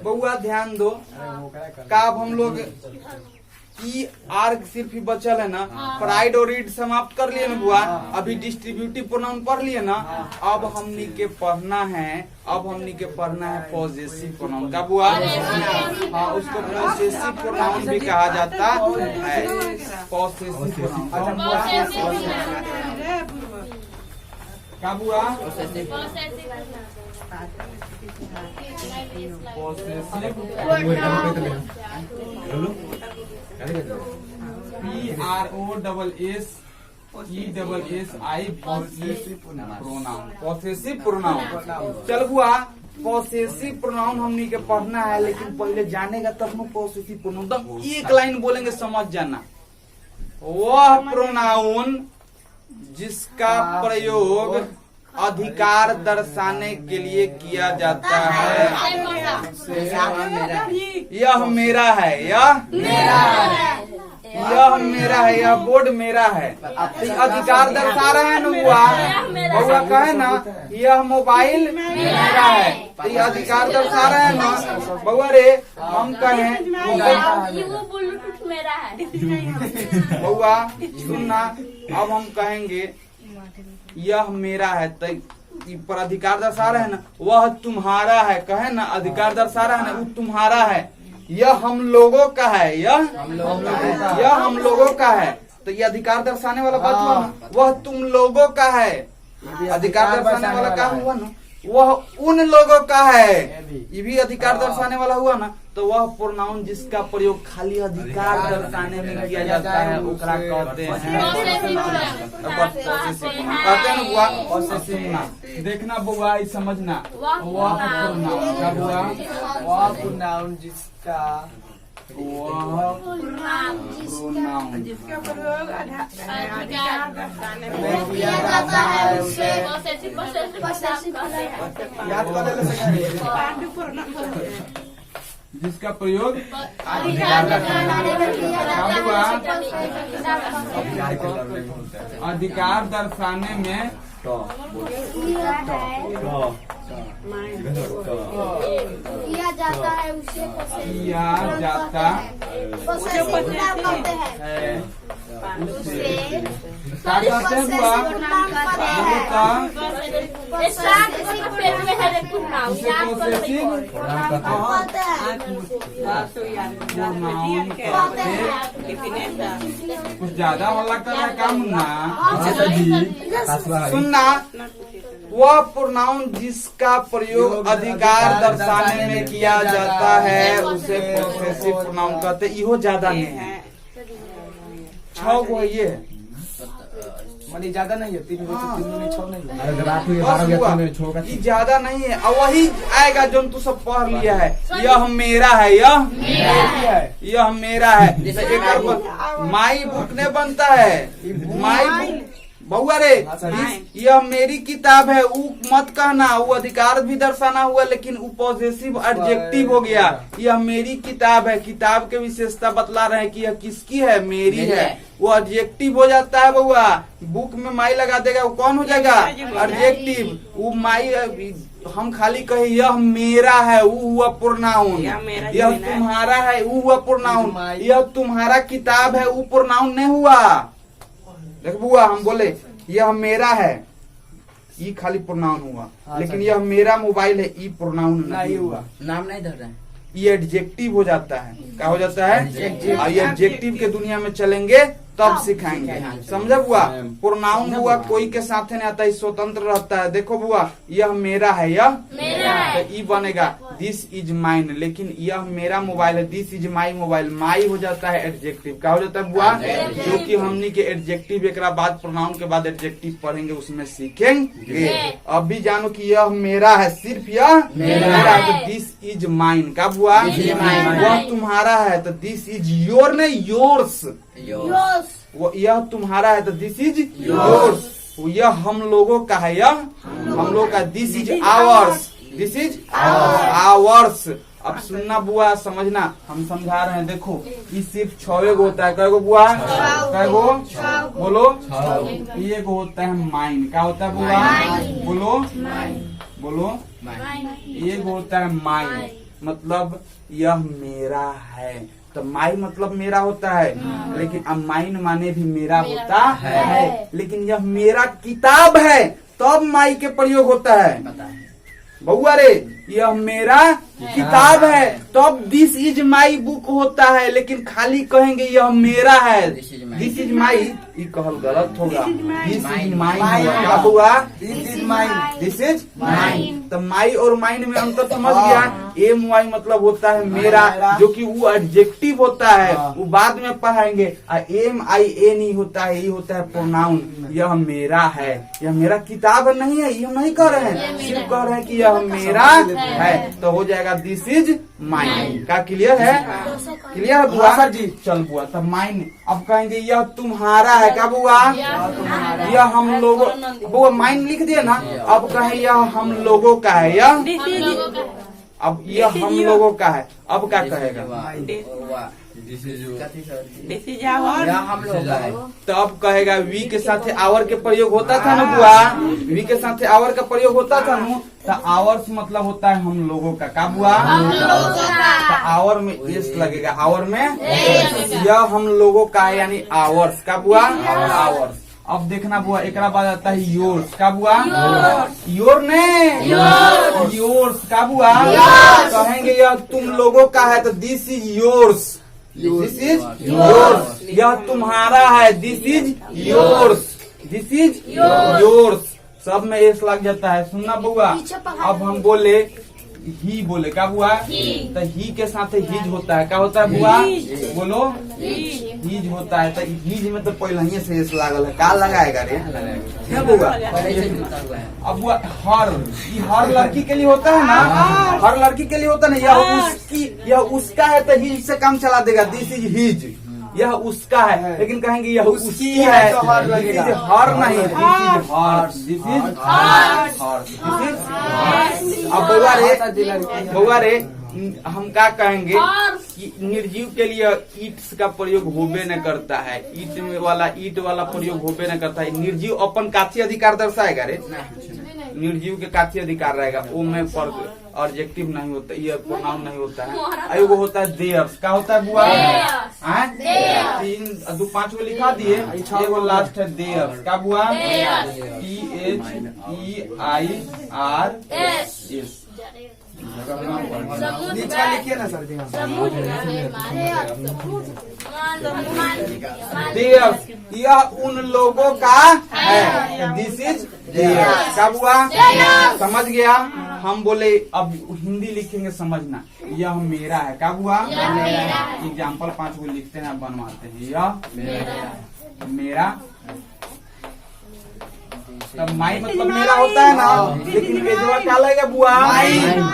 बउआ ध्यान दो का अब हम लोग ई आर्ग सिर्फ ही बचल है ना। प्राइड और रीड समाप्त कर लिए ना बुआ। अभी डिस्ट्रीब्यूटिव प्रोनाउन पढ़ लिए ना। अब हमनी के पढ़ना है पॉसेसिव प्रोनाउन का बुआ। हाँ, उसको पॉसेसिव प्रोनाउन भी कहा जाता है। पॉसेसिव प्रोनाउन का बुआ। Possessive pronoun. चल बुआ, पॉसेसिव प्रोनाउन हमनी के पढ़ना है, लेकिन पहले जानेगा तब न पॉसेसिव प्रोनाउन। एक लाइन बोलेंगे समझ जाना। वह प्रोनाउन जिसका प्रयोग अधिकार दर्शाने के लिए किया जाता है। यह मेरा है, यह मेरा है, यह बोर्ड मेरा है। अधिकार दर्शा रहे हैं ना बुआ कहे ना, यह मोबाइल मेरा है, तो यह अधिकार दर्शा रहे हैं ना बउआ रे। हम कहें मेरा है बउआ सुनना, अब हम कहेंगे यह मेरा है, तो पर अधिकार दर्शा रहे हैं ना। वह तुम्हारा है, कहे ना अधिकार दर्शा रहा है ना, वो तुम्हारा है। यह हम लोगों का है, यह हम लोगों का है, तो ये अधिकार दर्शाने वाला बात हुआ ना। वह तुम लोगों का है, अधिकार दर्शाने वाला क्या हुआ ना। वह उन लोगों का है, ये भी अधिकार दर्शाने वाला हुआ ना। तो वह प्रोनाउन जिसका प्रयोग खाली अधिकार दर्शाने में किया जाता है ओकरा कहते हैं कहते हैं बुआ पॉसेसिव। देखना बुआ, समझना। वह प्रोनाउन जिसका जिसका प्रयोग अधिकार दर्शाने में किया जाता है उसे जिसका प्रयोग अधिकार दर्शाने में किया जाता है उसे किया जाता है उसे क्या कहते हैं बुआ? कुछ ज्यादा हल्ला कर रहा है क्या मुन्ना? सुनना, वह प्रोनाउन जिसका प्रयोग अधिकार दर्शाने में किया जाता है उसे पॉसेसिव प्रोनाउन कहते। इहो ज्यादा नहीं है, 6 गो ये है, मानी ज्यादा नहीं है। 3 नहीं ज्यादा नहीं है। और वही आएगा जो तू सब पढ़ लिया है। यह मेरा है, यह मेरा है। एक माई बुक ने बनता है, माई बुक बउआ रे। यह मेरी किताब है, वो मत कहना, वो अधिकार भी दर्शाना हुआ, लेकिन वो पॉसेसिव एडजेक्टिव हो गया। यह मेरी किताब है, किताब के विशेषता बतला रहे हैं कि यह किसकी है, मेरी है, वो एडजेक्टिव हो जाता है बउआ। बुक में माई लगा देगा, वो कौन हो जाएगा, एडजेक्टिव। वो माई हम खाली कहे यह मेरा है, वो हुआ प्रोनाउन। यह तुम्हारा है, वो हुआ प्रोनाउन। यह तुम्हारा किताब है, वो प्रोनाउन नहीं हुआ। देख बुआ, हम बोले यह मेरा है, ये खाली प्रोनाउन हुआ। लेकिन यह मेरा मोबाइल है, ये प्रोनाउन नहीं हुआ, नाम नहीं धर रहे हैं। ये एडजेक्टिव हो जाता है। क्या हो जाता है? और ये एडजेक्टिव के दुनिया में चलेंगे तब सिखाएंगे। समझा बुआ? प्रोनाउन बुआ कोई के साथ नहीं आता, स्वतंत्र रहता है। देखो बुआ, यह मेरा है, यह तो ई बनेगा दिस इज माइन। लेकिन यह मेरा मोबाइल है, दिस इज माई मोबाइल। माई हो जाता है एडजेक्टिव। क्या हो जाता है बुआ? जो कि हमनी के एडजेक्टिव एक बाद प्रोनाउन के बाद एडजेक्टिव पढ़ेंगे, उसमें सीखेंगे। अब भी जानो कि यह मेरा है, सिर्फ यह मेरा है, तो दिस इज माइन। का बुआ? वह तुम्हारा है, तो दिस इज योर नहीं, योर्स। वो यह तुम्हारा है, तो दिस इज योर्स। यह हम लोगों का है, यह हम लोग का, this is ours, this is ours. अब सुनना बुआ, समझना, हम समझा रहे हैं। देखो, ये सिर्फ 6 गो होता है। कै गो बुआ? कै गो बोलो? ये गो होता है माइन। क्या होता है बुआ? बोलो बोलो एक होता है माइन, मतलब यह मेरा है। तो माई मतलब मेरा होता है, लेकिन अब माइन माने भी मेरा होता है। लेकिन यह मेरा किताब है तब माई के प्रयोग होता है। बउआ रे, यह मेरा किताब है तब दिस इज माई बुक होता है। लेकिन खाली कहेंगे यह मेरा है, दिस इज माई, ये कहल गलत होगा। दिस इज माइन, क्या हुआ? This is mine, this is mine. तो माई और माइन में अंतर समझ गया। एम वाई मतलब होता है मेरा, जो कि वो एडजेक्टिव होता है, वो बाद में पढ़ाएंगे। एम आई एन ई होता है, ये होता है प्रोनाउन। यह मेरा है, यह मेरा किताब नहीं है, ये हम नहीं कह रहे हैं, सिर्फ कह रहे हैं कि यह मेरा है। तो हो जाएगा दिस इज माइन। क्या क्लियर है? क्लियर है बुआ? सर जी चल बुआ। तब माइन अब कहेंगे यह तुम्हारा है। क्या बुआ? यह हम लोगों, बुआ माइन लिख दिए ना। अब कहें यह हम लोगों का है, यह अब यह हम लोगों का है। अब क्या कहेगा? हम लोग का है। तो अब कहेगा वी के साथ आवर के प्रयोग होता था ना बुआ, वी के साथ आवर का प्रयोग होता था ना। तो आवर्स मतलब होता है हम लोगों का। क्या बुआ? तो आवर में एस लगेगा, आवर में यह हम लोगों का है, यानी आवर्स। क्या बुआ? आवर्स। अब देखना बुआ, एक बाद आता है योर्स। क्या बुआ? योर ने योर्स। क्या बुआ? कहेंगे यह तुम लोगों का है, तो this is yours, this is yours. यह तुम्हारा है, this is yours, this is yours. सब में एस लग जाता है। सुनना बुआ, अब हम बोले ही, बोले क्या बुआ? तो ही के साथ हिज होता है। क्या होता है बुआ? बोलो हिज होता है। तो हिज में तो पहले ही से एस लागल है। क्या लगाएगा रे? क्या बुआ? अब बुआ हर, ये हर लड़की के लिए होता है ना, हर लड़की के लिए होता है ना। यह उसकी, यह उसका है, तो हिज से काम चला देगा, दिस इज हिज। यह उसका है, लेकिन कहेंगे यह उसकी है, तो हर लगेगा। हर नहीं, this is hers, this is hers, this is. अब बउआ रे हम क्या कहेंगे कि निर्जीव के लिए ईट्स का प्रयोग होबे न करता है। ईट वाला प्रयोग होबे न करता है। निर्जीव अपन काथी अधिकार दर्शाएगा रे? निर्जीव के काथी अधिकार रहेगा, वो में ऑब्जेक्टिव नहीं होता, ये प्रोनाउन नहीं होता है। वो होता है देयर्स। क्या होता है बुआ? 3 2 5 को लिखा दिए, एगो लास्ट है देयर्स। क्या बुआ? THEIRS। नीचे लिखिए ना सर। देयर्स, यह उन लोगों का है, दिस इज देयर्स। क्या हुआ? समझ गया? हम बोले अब हिंदी लिखेंगे, समझना, यह मेरा है। क्या हुआ? एग्जाम्पल 5 को लिखते हैं, बनवाते हैं। यह मेरा, तब माई मतलब मेरा होता है ना, लेकिन एजवा क्या लगेगा बुआ?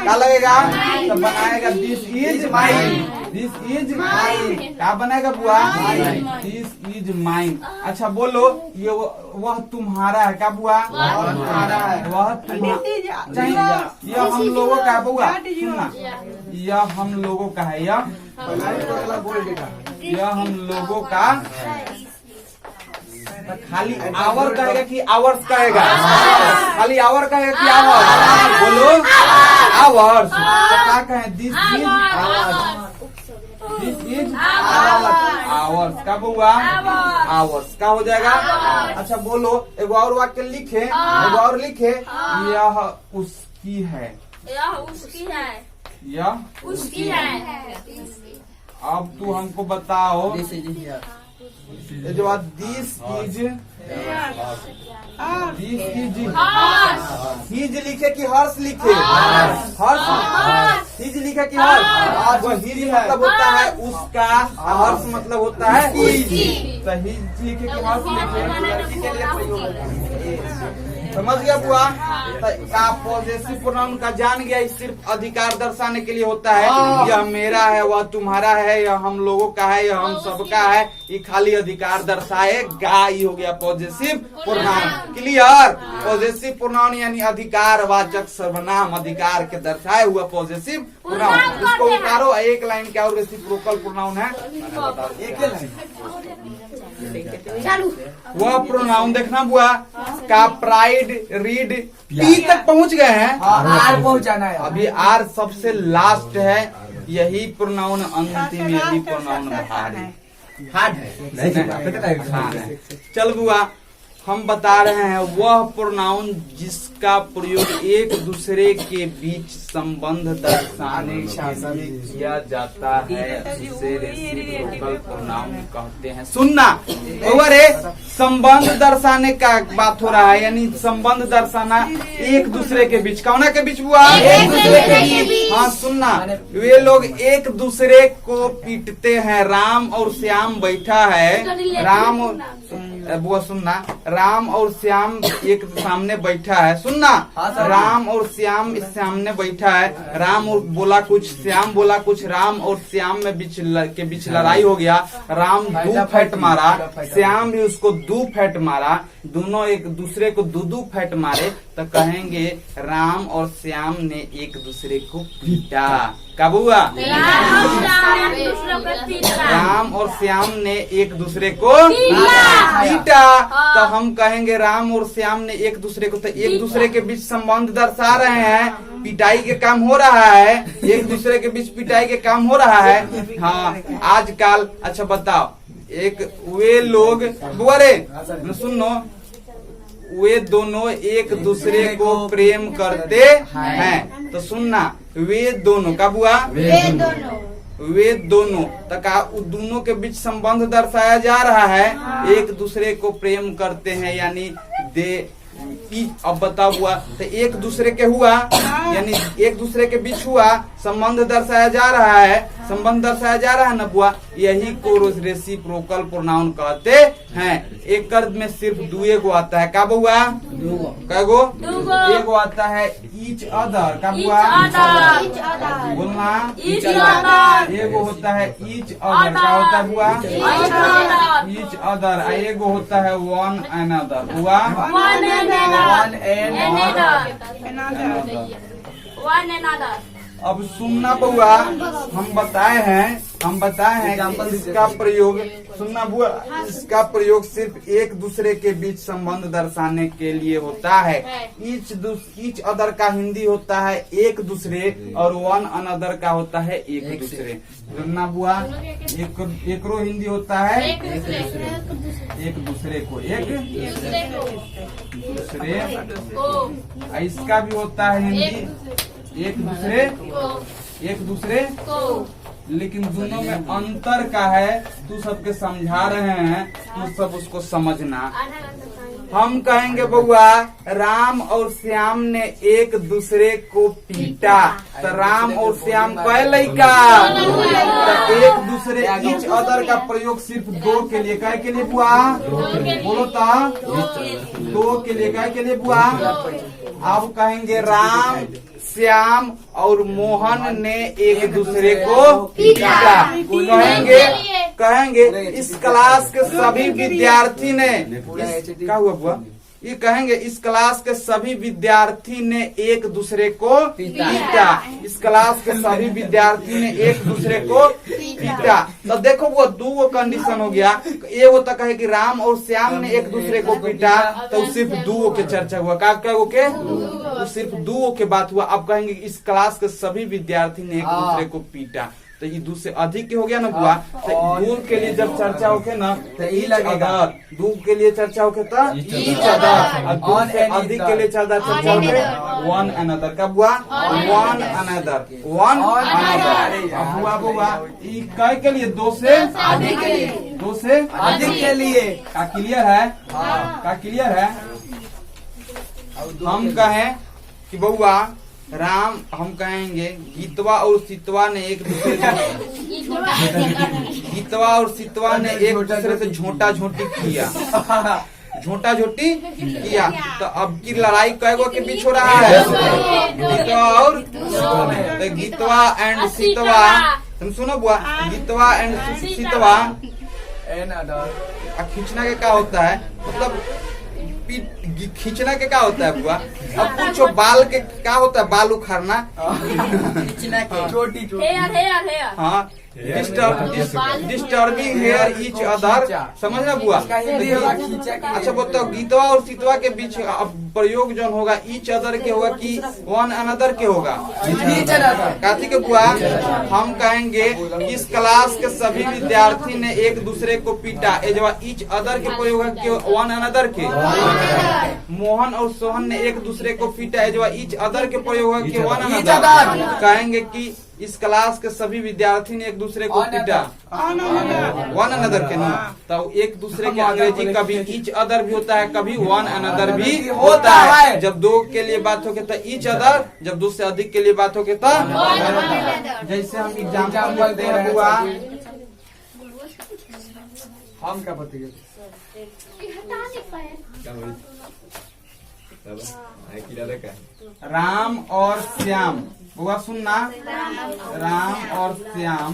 क्या लगेगा? तब बनाएगा this is mine, this is mine. क्या बनाएगा बुआ? This is mine. अच्छा बोलो, ये वह तुम्हारा है। क्या बुआ? तुम्हारा है, वह तुम्हारा। यह हम लोगों का है बुआ, सुनना, यह हम लोगों का है, यह हम लोगों का। खाली आवर कहेगा कि आवर्स कहेगा? खाली आवर कहेगा कि आवर्स? बोलो आवर्स। तो क्या कहें? This is ours. क्या हुआ? आवर्स। क्या हो जाएगा? अच्छा बोलो, एक और वाक्य लिखे, एक और लिखे, यह उसकी है, यह उसकी है, यह उसकी है। अब तू हमको बताओ, जो बात दिस इज हिज लिखे कि हर्ष लिखे? हर्ष। हिज लिखे कि हर्ष? हिज मतलब होता है उसका, हर्ष मतलब होता है उसकी। तो हिज लिखे कि हर्ष लिखे? समझ गया बुआ? का पॉजेसिव प्रोनाउन का जान गया, सिर्फ अधिकार दर्शाने के लिए होता है। यह मेरा है, वह तुम्हारा है, यह हम लोगों का है, यह हम सबका है। ये खाली अधिकार दर्शाएगा, ये हो गया possessive pronoun. Clear? Possessive pronoun यानी अधिकार वाचक सर्वनाम, अधिकार के दर्शाए हुआ पॉजेसिव प्रोनाउन। इसको उतारो, एक लाइन क्या और रेसिप्रोकल प्रोनाउन है, एक लाइन। वह प्रोनाउन देखना बुआ का प्राइड रीड पी तक पहुंच गए हैं। आर पहुंचाना है। अभी आर सबसे लास्ट है, यही प्रोनाउन अंतिम, यही प्रोनाउन भारी हार्ड है। हाँ। चल बुआ हम बता रहे हैं वह प्रोनाउन जिसका प्रयोग एक दूसरे के बीच संबंध दर्शाने के लिए किया जाता है उसे रेसिप्रोकल प्रोनाउन कहते हैं। सुनना रे, संबंध दर्शाने का बात हो रहा है, यानी संबंध दर्शाना एक दूसरे के बीच। कौना के बीच हुआ? एक दूसरे के बीच। हाँ सुनना, वे लोग एक दूसरे को पीटते हैं। राम और श्याम बैठा है, राम और वो सुनना, राम और श्याम एक सामने बैठा है। सुनना, राम और श्याम इस सामने बैठा है। राम और बोला कुछ, श्याम बोला कुछ, राम और श्याम में के बीच लड़ाई हो गया। राम 2 फैट मारा, श्याम भी उसको 2 फैट मारा, दोनों एक दूसरे को 2 फैट मारे, तो कहेंगे राम और श्याम ने एक दूसरे को पीटा। कब हुआ? राम और श्याम ने एक दूसरे को पीटा, तो हम कहेंगे राम और श्याम ने एक दूसरे को, तो एक दूसरे के बीच संबंध दर्शा रहे हैं, पिटाई के काम हो रहा है, एक दूसरे के बीच पिटाई के काम हो रहा है। हाँ आजकल, अच्छा बताओ, एक वे लोग बुआरे सुनो, वे दोनों एक दूसरे को प्रेम करते हैं। तो सुनना, वे दोनों, कब हुआ? वे दोनों तक दोनों के बीच संबंध दर्शाया जा रहा है, एक दूसरे को प्रेम करते हैं, यानी दे। अब बता हुआ तो एक दूसरे के हुआ, यानी एक दूसरे के बीच हुआ, संबंध दर्शाया जा रहा है, संबंध दर्शाया जा रहा है ना बुआ, यही को रेसिप्रोकल प्रोनाउन कहते हैं। एक अर्थ में सिर्फ 2 गो आता है। कब हुआ? कै गो? एगो आता है ईच अदर। कब हुआ? बोलना, एगो होता है ईच अदर। क्या होता है बुआ? Each other. एगो होता है वन अनदर। हुआ अब सुनना बुआ, हम बताए हैं इसका प्रयोग, सुनना बुआ, इसका प्रयोग सिर्फ एक दूसरे के बीच संबंध दर्शाने के लिए होता है। ईच अदर का हिंदी होता है एक दूसरे, और वन अनदर का होता है एक दूसरे। सुनना बुआ, एकरो हिंदी होता है एक दूसरे को, एक दूसरे, इसका भी होता है हिंदी एक दूसरे को, लेकिन दोनों में अंतर का है। तू सबके समझा रहे हैं, तू सब उसको समझना। हम कहेंगे बउआ, राम और श्याम ने एक दूसरे को पीटा, तो राम और श्याम कह लइका, तो एक दूसरे ईच अदर का प्रयोग सिर्फ 2 के लिए। कह के लिए बुआ? बोलो तो 2 के लिए। कह के लिए बुआ? अब कहेंगे राम, श्याम और मोहन ने एक दूसरे को पीटा। कहेंगे इस क्लास के सभी विद्यार्थी ने, क्या हुआ बुआ? ये कहेंगे इस क्लास के सभी विद्यार्थी ने एक दूसरे को पीटा। इस क्लास के सभी विद्यार्थी ने एक दूसरे को पीटा। तो देखो वो 2 कंडीशन हो गया। ये वो तो कहे कि राम और श्याम ने एक दूसरे को पीटा, तो सिर्फ 2 के चर्चा हुआ। क्या वो के? तो सिर्फ 2 के बात हुआ। अब कहेंगे इस क्लास के सभी विद्यार्थी ने एक दूसरे को पीटा, तो ये 2 से अधिक के हो गया ना बुआ। तो 2 के लिए जब चर्चा होके ना, तो ईच अदर। 2 के लिए चर्चा होके तो ईच अदर, और 2 से अधिक के लिए चर्चा होके वन अनदर। कब हुआ? One another, one another. अब हुआ बुआ कई के लिए? 2 से अधिक के लिए, 2 से अधिक के लिए। का क्लियर है? का क्लियर है? हम कहें कि बउआ राम, हम कहेंगे गीतवा और सीतवा ने एक दूसरे से गीतवा और सीतवा ने एक दूसरे से झोंटा झोंटी किया, झोंटा झोटी किया। तो अब की लड़ाई कैगो के बीच हो रहा है? गीतवा और, तो गीतवा एंड सीतवा, तुम सुनो बुआ, गीतवा एंड सीतवा। खींचना के क्या होता है? मतलब खींचना के क्या होता है बुआ? अब पूछो बाल के क्या होता है? बाल उखाड़ना, छोटी हाँ डिस्टर्बिंग हेयर ईच अदर, समझना बुआ। अच्छा बताओ गीतवा और सीतवा के बीच अब प्रयोग जो होगा ईच अदर के होगा कि वन अनदर के होगा? काथी के बुआ? हम कहेंगे इस क्लास के सभी विद्यार्थी ने एक दूसरे को पीटा, एजवा ईच अदर के प्रयोग है कि वन अनदर के? मोहन और सोहन ने एक दूसरे को पीटा, एजवा ईच अदर के प्रयोग है कि वन अनदर? कहेंगे कि इस क्लास के सभी विद्यार्थी ने एक दूसरे को पीटा, वन अनदर के नहीं। तो एक दूसरे के अंग्रेजी कभी ईच अदर भी होता है, कभी वन अनदर भी होता है। जब दो के लिए बात हो तो ईच अदर, जब दो से अधिक के लिए बात हो तो जैसे हम एग्जाम्पल दे रहे हुआ, हम क्या पति राम और श्याम, बुआ सुनना, राम और श्याम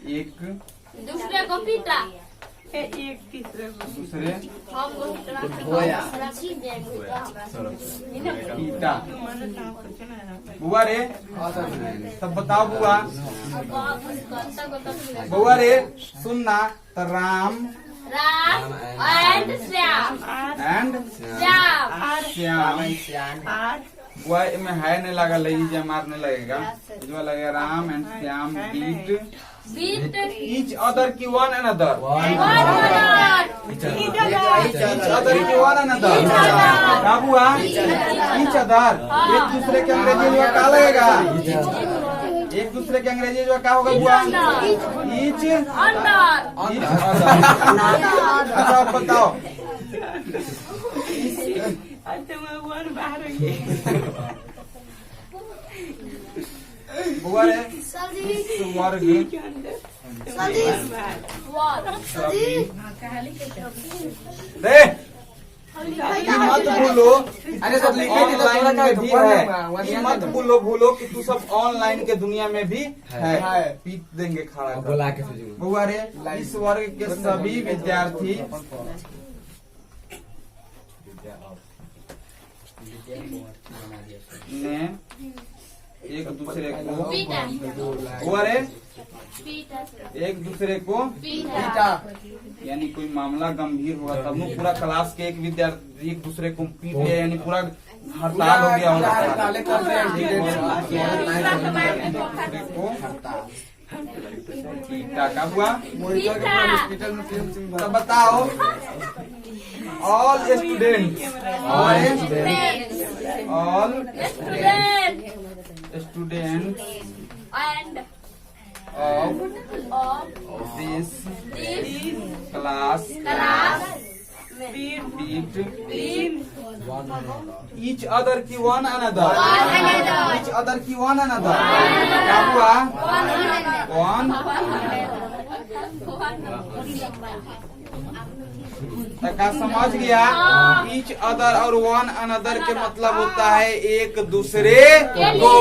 एक दूसरे को पीटा, एक तीसरे को दूसरे हमको पीटा। बुआ रे तब बताओ बुआ, बुआ रे सुनना, तो राम राम एंड श्याम, एंड श्याम श्याम। बुआ में है नहीं लगा, लगी जे मारने लगेगा, जो लगेगा Ram and Shyam beat beat each other की one another, one each other की वन अनदर। क्या बुआ? Each other. एक दूसरे के अंग्रेजी में क्या लगेगा? एक दूसरे के अंग्रेजी में क्या होगा बुआ? ईच अंदर। अच्छा आप बताओ, अच्छा मैं वन बाहर बुआ रे इस वर्ग दे ये मत भूलो, अरे सब लिखे थे तो थोड़ा ऑनलाइन में भी का है, ये मत भूलो कि तू सब ऑनलाइन के दुनिया में भी है। पीट देंगे खड़ा बुला के बुआ रे इस वर्ग के सभी विद्यार्थी ने एक दूसरे को पीटा, बुआ रे पीटा, एक दूसरे को पीटा, यानी कोई मामला गंभीर होगा तब न पूरा क्लास के एक विद्यार्थी एक दूसरे को पीट लिया, यानी पूरा हड़ताल हो गया होगा। दूसरे को पीटा का हुआ। तो बताओ all student, all student and of this class beat each other की one another, each other की one another। क्या हुआ? one का समझ गया? ईच अदर और वन अनदर के मतलब होता है एक दूसरे को।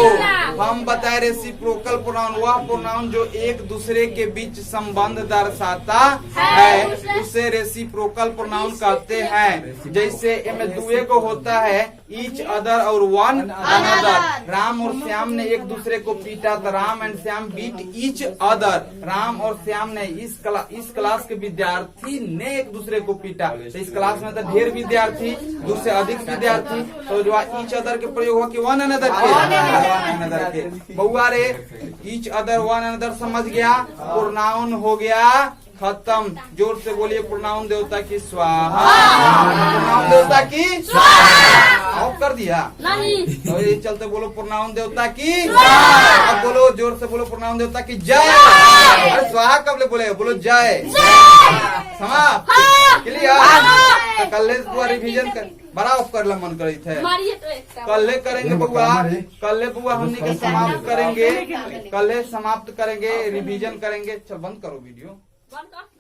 हम बताए रेसिप्रोकल प्रोनाउन वह प्रोनाउन जो एक दूसरे के बीच संबंध दर्शाता है उसे रेसिप्रोकल प्रोनाउन कहते हैं। जैसे इनमें दुए को होता है ईच अदर और वन अनदर। राम और श्याम ने एक दूसरे को पीटा, तो Ram and Shyam beat each other. Ram और श्याम ने इस क्लास के विद्यार्थी ने एक दूसरे को पीटा, तो इस क्लास में तो ढेर विद्यार्थी, दो से अधिक विद्यार्थी, तो जो ईच अदर के प्रयोग हो कि वन अनदर के, वन अनदर के। बउआ रे ईच अदर वन अनदर समझ गया? प्रोनाउन हो गया खत्म। जोर से बोलिए प्रोनाउन देवता की स्वाहा, प्रोनाउन देवता की स्वाहा। ऑफ कर दिया नहीं, तो ये चलते बोलो प्रोनाउन देवता की। अब बोलो जोर से बोलो प्रोनाउन देवता की जय। अरे स्वाहा कब ले बोले? बोलो जय। समाप्त, क्लियर। कल रिवीजन कर बड़ा ऑफ कर ला मन करी थे, मारिए तो एक कल करेंगे बुआ, कल बुआ हमने के समाप्त करेंगे, कल समाप्त करेंगे, रिवीजन करेंगे। चल बंद करो वीडियो। बंद कर।